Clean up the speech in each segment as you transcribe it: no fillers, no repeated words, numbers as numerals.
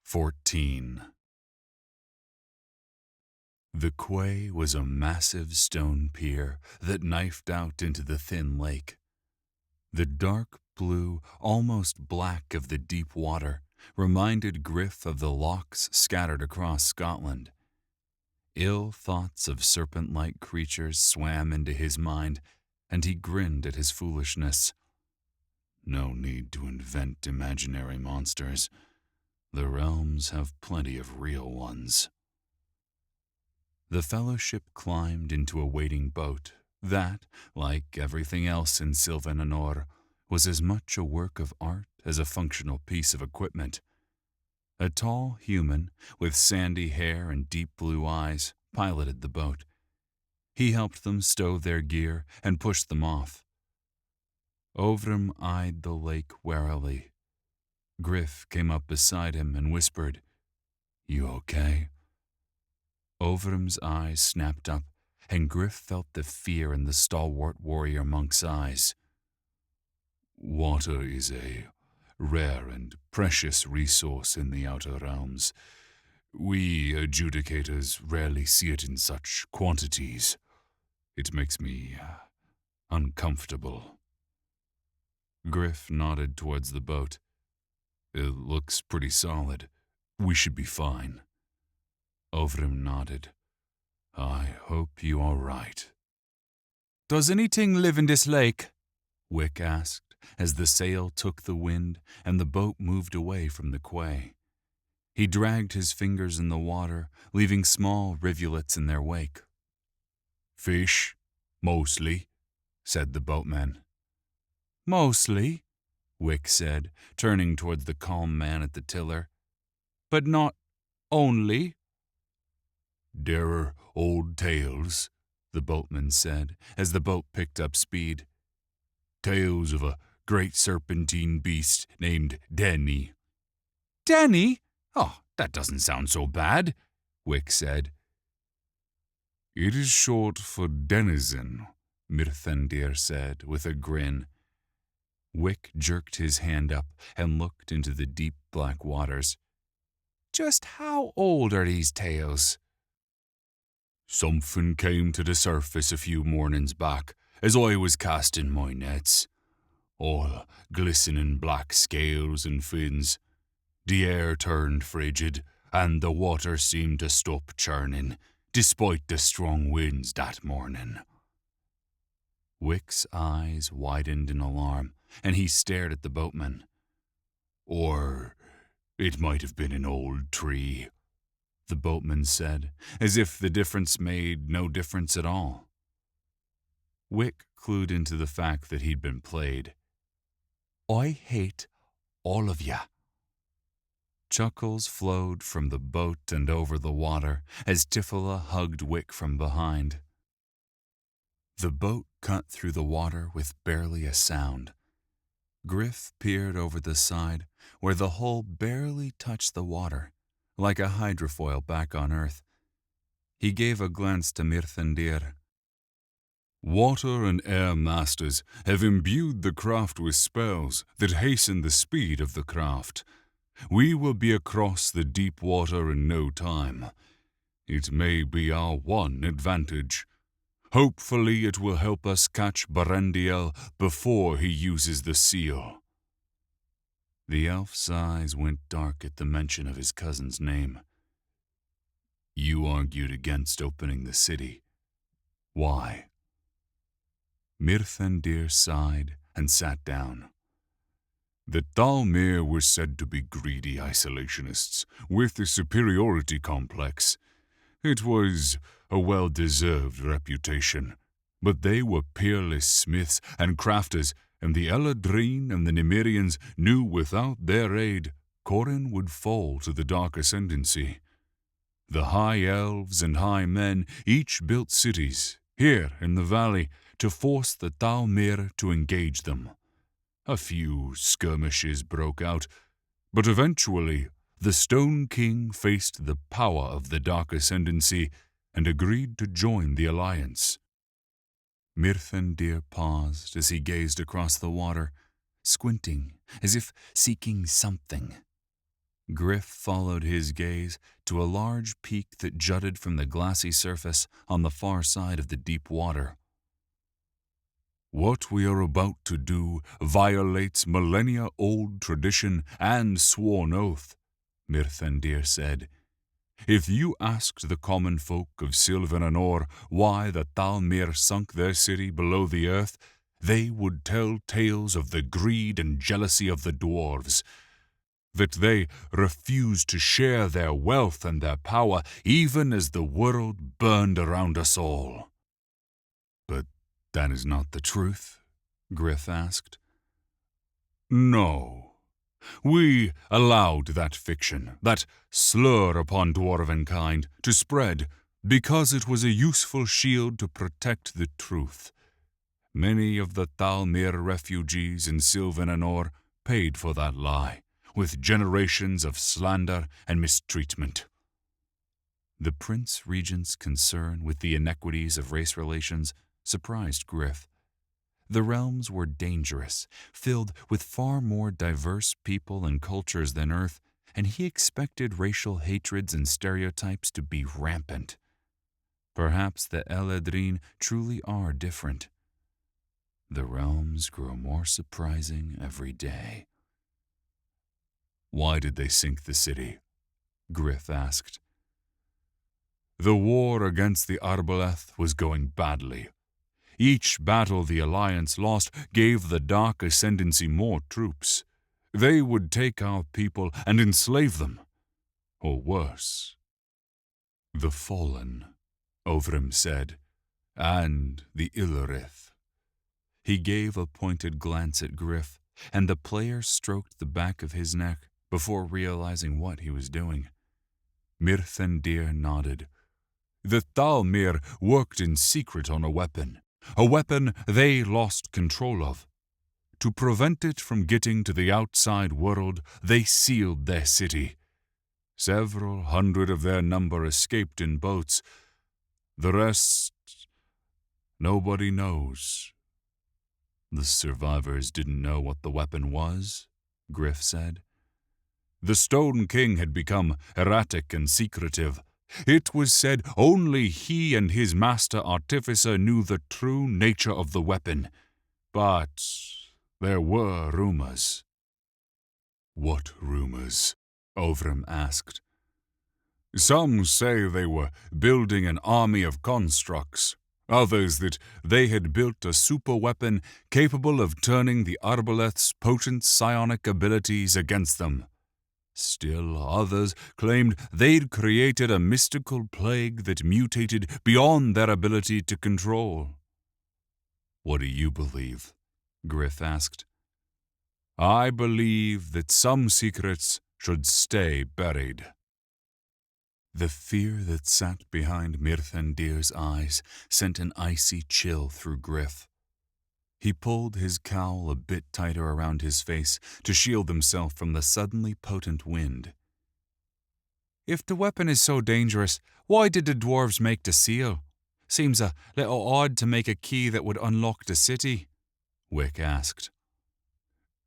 14. The quay was a massive stone pier that knifed out into the thin lake. The dark blue, almost black of the deep water reminded Gryph of the lochs scattered across Scotland. Ill thoughts of serpent-like creatures swam into his mind, and he grinned at his foolishness. No need to invent imaginary monsters. The realms have plenty of real ones. The fellowship climbed into a waiting boat that, like everything else in Sylvan Anor, was as much a work of art as a functional piece of equipment. A tall human with sandy hair and deep blue eyes piloted the boat. He helped them stow their gear and pushed them off. Ovram eyed the lake warily. Gryph came up beside him and whispered, "You okay?" Ovram's eyes snapped up, and Gryph felt the fear in the stalwart warrior monk's eyes. Water is a rare and precious resource in the Outer Realms. We adjudicators rarely see it in such quantities. It makes me uncomfortable. Gryph nodded towards the boat. It looks pretty solid. We should be fine. Ovram nodded. I hope you are right. Does anything live in this lake? Wick asked, as the sail took the wind and the boat moved away from the quay. He dragged his fingers in the water, leaving small rivulets in their wake. Fish, mostly, said the boatman. Mostly, Wick said, turning towards the calm man at the tiller. But not only. There are old tales, the boatman said, as the boat picked up speed. Tales of a great serpentine beast named Denny. Denny? Oh, that doesn't sound so bad, Wick said. It is short for denizen, Mirthandir said with a grin. Wick jerked his hand up and looked into the deep black waters. Just how old are these tales? Something came to the surface a few mornings back as I was casting my nets. All glistening black scales and fins. The air turned frigid, and the water seemed to stop churning, despite the strong winds that morning. Wick's eyes widened in alarm, and he stared at the boatman. Or it might have been an old tree, the boatman said, as if the difference made no difference at all. Wick clued into the fact that he'd been played. I hate all of ya. Chuckles flowed from the boat and over the water as Tifala hugged Wick from behind. The boat cut through the water with barely a sound. Gryph peered over the side, where the hull barely touched the water, like a hydrofoil back on Earth. He gave a glance to Mirthandir. Water and air masters have imbued the craft with spells that hasten the speed of the craft. We will be across the deep water in no time. It may be our one advantage. Hopefully it will help us catch Barendiel before he uses the seal. The elf's eyes went dark at the mention of his cousin's name. You argued against opening the city. Why? Mirthandir sighed and sat down. The Thalmir were said to be greedy isolationists with a superiority complex. It was a well-deserved reputation, but they were peerless smiths and crafters, and the Eladrin and the Nemirians knew without their aid Corin would fall to the Dark Ascendancy. The High Elves and High Men each built cities, here in the valley, to force the Thalmir to engage them. A few skirmishes broke out, but eventually the Stone King faced the power of the Dark Ascendancy and agreed to join the alliance. Mirthandir paused as he gazed across the water, squinting as if seeking something. Gryph followed his gaze to a large peak that jutted from the glassy surface on the far side of the deep water. What we are about to do violates millennia-old tradition and sworn oath, Mirthandir said. If you asked the common folk of Silvananor why the Thalmir sunk their city below the earth, they would tell tales of the greed and jealousy of the dwarves, that they refused to share their wealth and their power even as the world burned around us all. But that is not the truth, Gryph asked. No. We allowed that fiction, that slur upon dwarven kind, to spread because it was a useful shield to protect the truth. Many of the Thalmir refugees in Silvananor paid for that lie, with generations of slander and mistreatment. The Prince Regent's concern with the inequities of race relations surprised Gryph. The realms were dangerous, filled with far more diverse people and cultures than Earth, and he expected racial hatreds and stereotypes to be rampant. Perhaps the Eladrin truly are different. The realms grow more surprising every day. Why did they sink the city? Gryph asked. The war against the Arbaleth was going badly. Each battle the Alliance lost gave the Dark Ascendancy more troops. They would take our people and enslave them. Or worse. The Fallen, Ovrim said, and the Illerith. He gave a pointed glance at Gryph, and the player stroked the back of his neck before realizing what he was doing. Mirthandir nodded. The Thalmir worked in secret on a weapon they lost control of. To prevent it from getting to the outside world, they sealed their city. Several hundred of their number escaped in boats. The rest, nobody knows. The survivors didn't know what the weapon was, Gryph said. The Stone King had become erratic and secretive. It was said only he and his master artificer knew the true nature of the weapon. But there were rumors. What rumors? Ovrim asked. Some say they were building an army of constructs. Others that they had built a superweapon capable of turning the Arbaleth's potent psionic abilities against them. Still others claimed they'd created a mystical plague that mutated beyond their ability to control. What do you believe? Gryph asked. I believe that some secrets should stay buried. The fear that sat behind Mirthandir's eyes sent an icy chill through Gryph. He pulled his cowl a bit tighter around his face to shield himself from the suddenly potent wind. If the weapon is so dangerous, why did the dwarves make the seal? Seems a little odd to make a key that would unlock the city, Wick asked.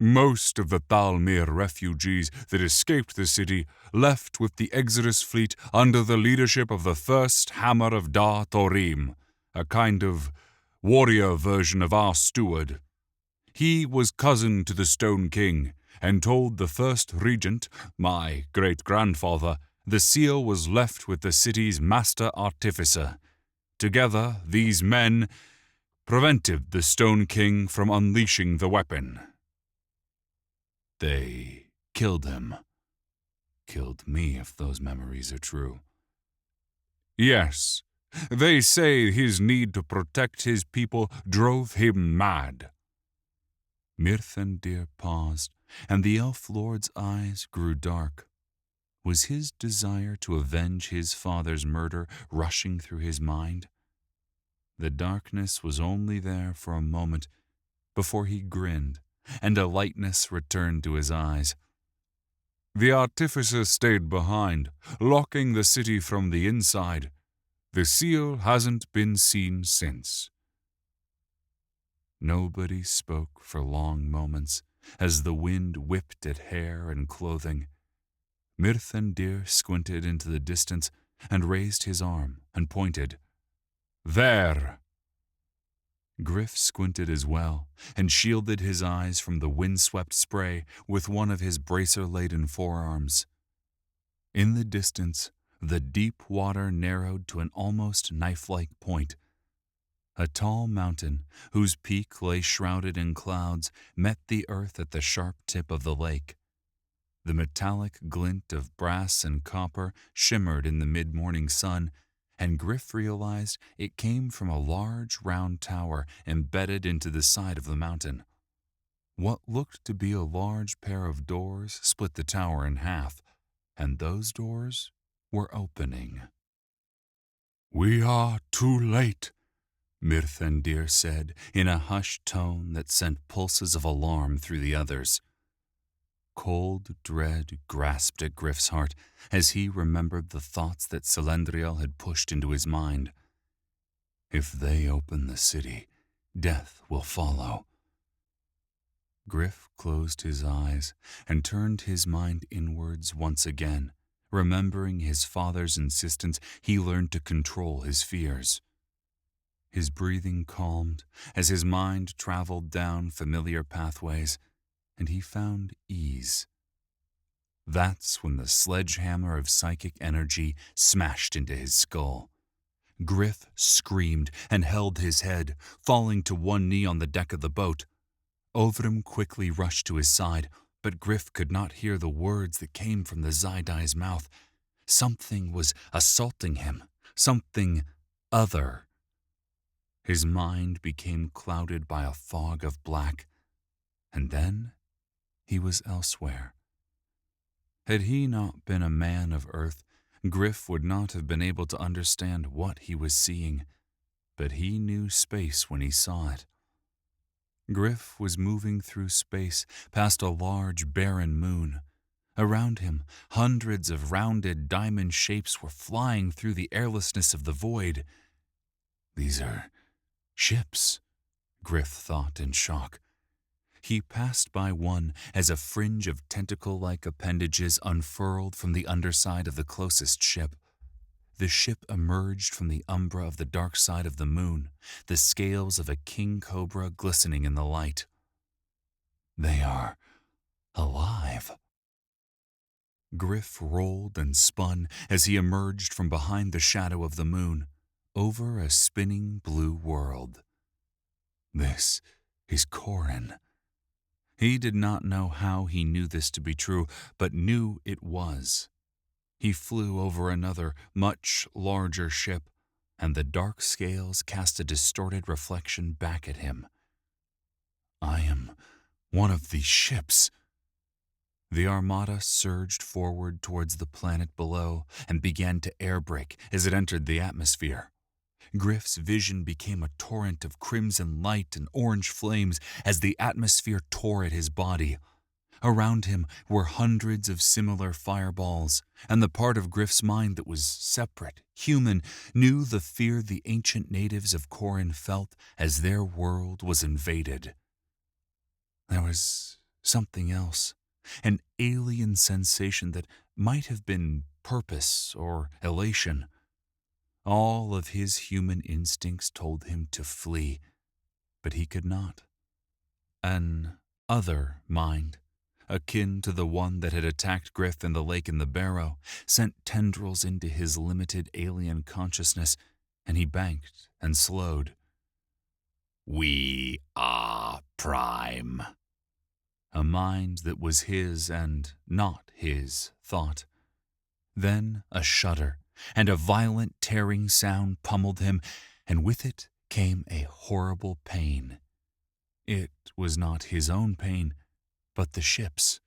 Most of the Thalmir refugees that escaped the city left with the Exodus fleet under the leadership of the first Hammer of Da Thorim, a kind of warrior version of our steward. He was cousin to the Stone King and told the first regent, my great-grandfather, the seal was left with the city's master artificer. Together, these men prevented the Stone King from unleashing the weapon. They killed him. Killed me, if those memories are true. Yes, they say his need to protect his people drove him mad. Mirthandir paused, and the elf lord's eyes grew dark. Was his desire to avenge his father's murder rushing through his mind? The darkness was only there for a moment before he grinned, and a lightness returned to his eyes. The artificer stayed behind, locking the city from the inside. The seal hasn't been seen since. Nobody spoke for long moments as the wind whipped at hair and clothing. Mirthandir squinted into the distance and raised his arm and pointed. There! Gryph squinted as well and shielded his eyes from the windswept spray with one of his bracer-laden forearms. In the distance, the deep water narrowed to an almost knife-like point. A tall mountain, whose peak lay shrouded in clouds, met the earth at the sharp tip of the lake. The metallic glint of brass and copper shimmered in the mid-morning sun, and Gryph realized it came from a large round tower embedded into the side of the mountain. What looked to be a large pair of doors split the tower in half, and those doors were opening. We are too late, Mirthandir said in a hushed tone that sent pulses of alarm through the others. Cold dread grasped at Gryph's heart as he remembered the thoughts that Celendriel had pushed into his mind. If they open the city, death will follow. Gryph closed his eyes and turned his mind inwards once again. Remembering his father's insistence, he learned to control his fears. His breathing calmed as his mind traveled down familiar pathways, and he found ease. That's when the sledgehammer of psychic energy smashed into his skull. Gryph screamed and held his head, falling to one knee on the deck of the boat. Ovrim quickly rushed to his side, but Gryph could not hear the words that came from the Zidai's mouth. Something was assaulting him, something other. His mind became clouded by a fog of black, and then he was elsewhere. Had he not been a man of earth, Gryph would not have been able to understand what he was seeing, but he knew space when he saw it. Gryph was moving through space past a large, barren moon. Around him, hundreds of rounded diamond shapes were flying through the airlessness of the void. These are ships, Gryph thought in shock. He passed by one as a fringe of tentacle-like appendages unfurled from the underside of the closest ship. The ship emerged from the umbra of the dark side of the moon, the scales of a king cobra glistening in the light. They are alive. Gryph rolled and spun as he emerged from behind the shadow of the moon, over a spinning blue world. This is Corin. He did not know how he knew this to be true, but knew it was. He flew over another, much larger ship, and the dark scales cast a distorted reflection back at him. I am one of these ships. The armada surged forward towards the planet below and began to air brake as it entered the atmosphere. Gryph's vision became a torrent of crimson light and orange flames as the atmosphere tore at his body. Around him were hundreds of similar fireballs, and the part of Gryph's mind that was separate, human, knew the fear the ancient natives of Corin felt as their world was invaded. There was something else, an alien sensation that might have been purpose or elation. All of his human instincts told him to flee, but he could not. An other mind, akin to the one that had attacked Gryph in the lake in the Barrow, sent tendrils into his limited alien consciousness, and he banked and slowed. We are Prime. A mind that was his and not his thought. Then a shudder, and a violent tearing sound pummeled him, and with it came a horrible pain. It was not his own pain, but the ship's.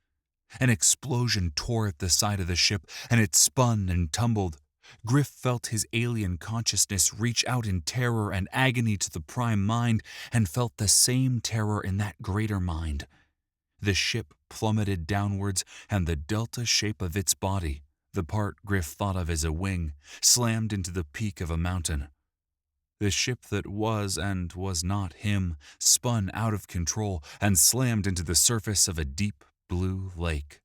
An explosion tore at the side of the ship, and it spun and tumbled. Gryph felt his alien consciousness reach out in terror and agony to the Prime mind, and felt the same terror in that greater mind. The ship plummeted downwards, and the delta shape of its body, the part Gryph thought of as a wing, slammed into the peak of a mountain. The ship that was and was not him spun out of control and slammed into the surface of a deep blue lake.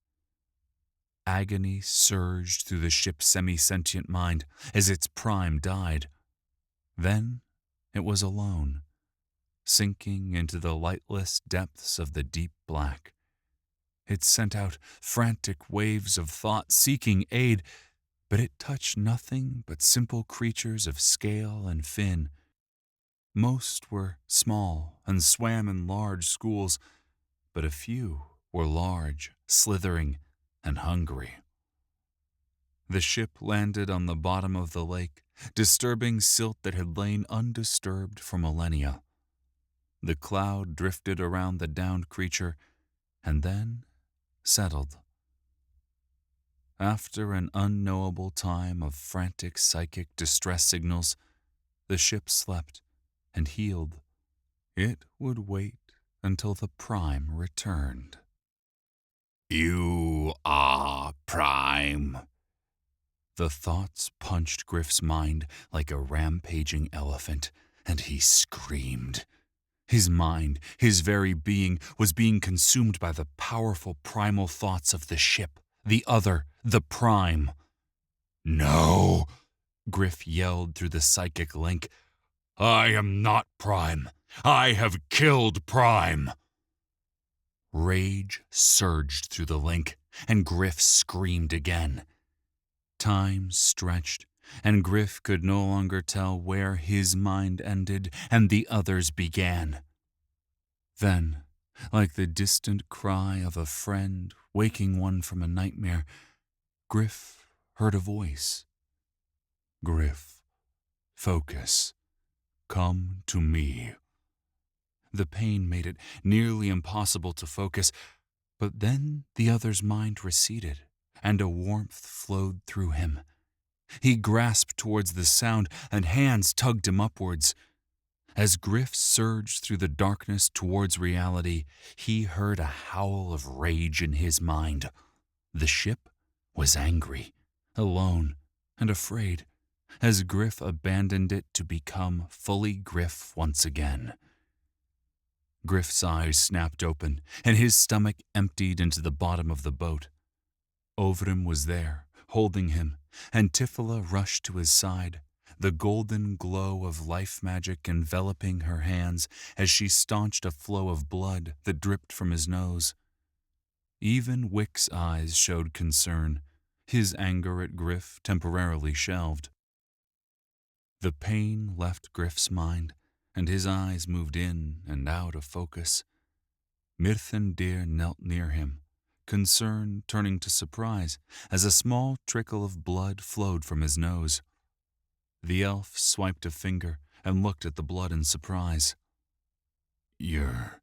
Agony surged through the ship's semi-sentient mind as its prime died. Then it was alone, sinking into the lightless depths of the deep black. It sent out frantic waves of thought seeking aid, but it touched nothing but simple creatures of scale and fin. Most were small and swam in large schools, but a few were large, slithering, and hungry. The ship landed on the bottom of the lake, disturbing silt that had lain undisturbed for millennia. The cloud drifted around the downed creature and then settled. After an unknowable time of frantic psychic distress signals, the ship slept and healed. It would wait until the Prime returned. "You are Prime." The thoughts punched Gryph's mind like a rampaging elephant, and he screamed. His mind, his very being, was being consumed by the powerful primal thoughts of the ship, the other, the Prime. "No," Gryph yelled through the psychic link. "I am not Prime. I have killed Prime." Rage surged through the link, and Gryph screamed again. Time stretched, and Gryph could no longer tell where his mind ended and the other's began. Then, like the distant cry of a friend waking one from a nightmare, Gryph heard a voice. "Gryph, focus. Come to me." The pain made it nearly impossible to focus, but then the other's mind receded, and a warmth flowed through him. He grasped towards the sound, and hands tugged him upwards. As Gryph surged through the darkness towards reality, he heard a howl of rage in his mind. The ship was angry, alone, and afraid, as Gryph abandoned it to become fully Gryph once again. Gryph's eyes snapped open, and his stomach emptied into the bottom of the boat. Ovrim was there, holding him, and Tifila rushed to his side, the golden glow of life magic enveloping her hands as she staunched a flow of blood that dripped from his nose. Even Wick's eyes showed concern. His anger at Gryph temporarily shelved. The pain left Gryph's mind, and his eyes moved in and out of focus. Mirthandir knelt near him, concern turning to surprise as a small trickle of blood flowed from his nose. The elf swiped a finger and looked at the blood in surprise. "You're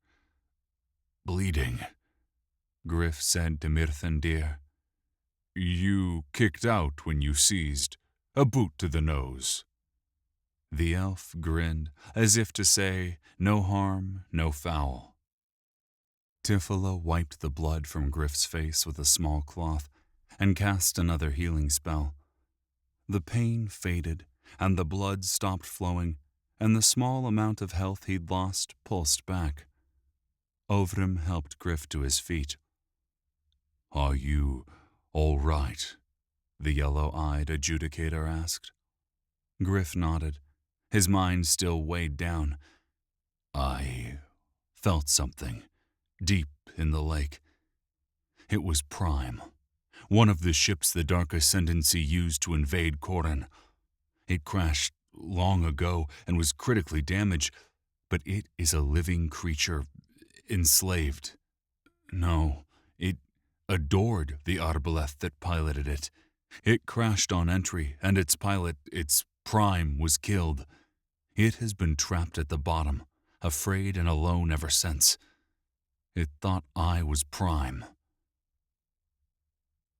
bleeding," Gryph said to Mirthandir. "You kicked out when you seized. A boot to the nose." The elf grinned, as if to say, "No harm, no foul." Tifila wiped the blood from Gryph's face with a small cloth and cast another healing spell. The pain faded, and the blood stopped flowing, and the small amount of health he'd lost pulsed back. Ovrim helped Gryph to his feet. "Are you all right?" the yellow-eyed adjudicator asked. Gryph nodded, his mind still weighed down. "I felt something, deep in the lake. It was Prime, one of the ships the Dark Ascendancy used to invade Corin. It crashed long ago and was critically damaged, but it is a living creature, enslaved. No, it adored the arbaleth that piloted it. It crashed on entry, and its pilot, its Prime, was killed. It has been trapped at the bottom, afraid and alone ever since. It thought I was Prime."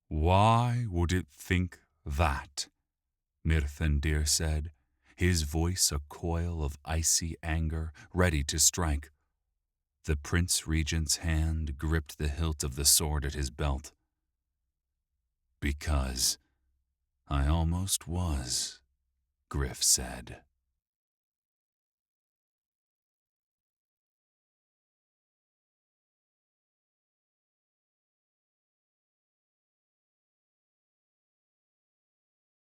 "Why would it think that?" Mirthandir said, his voice a coil of icy anger ready to strike. The Prince Regent's hand gripped the hilt of the sword at his belt. "Because I almost was," Gryph said.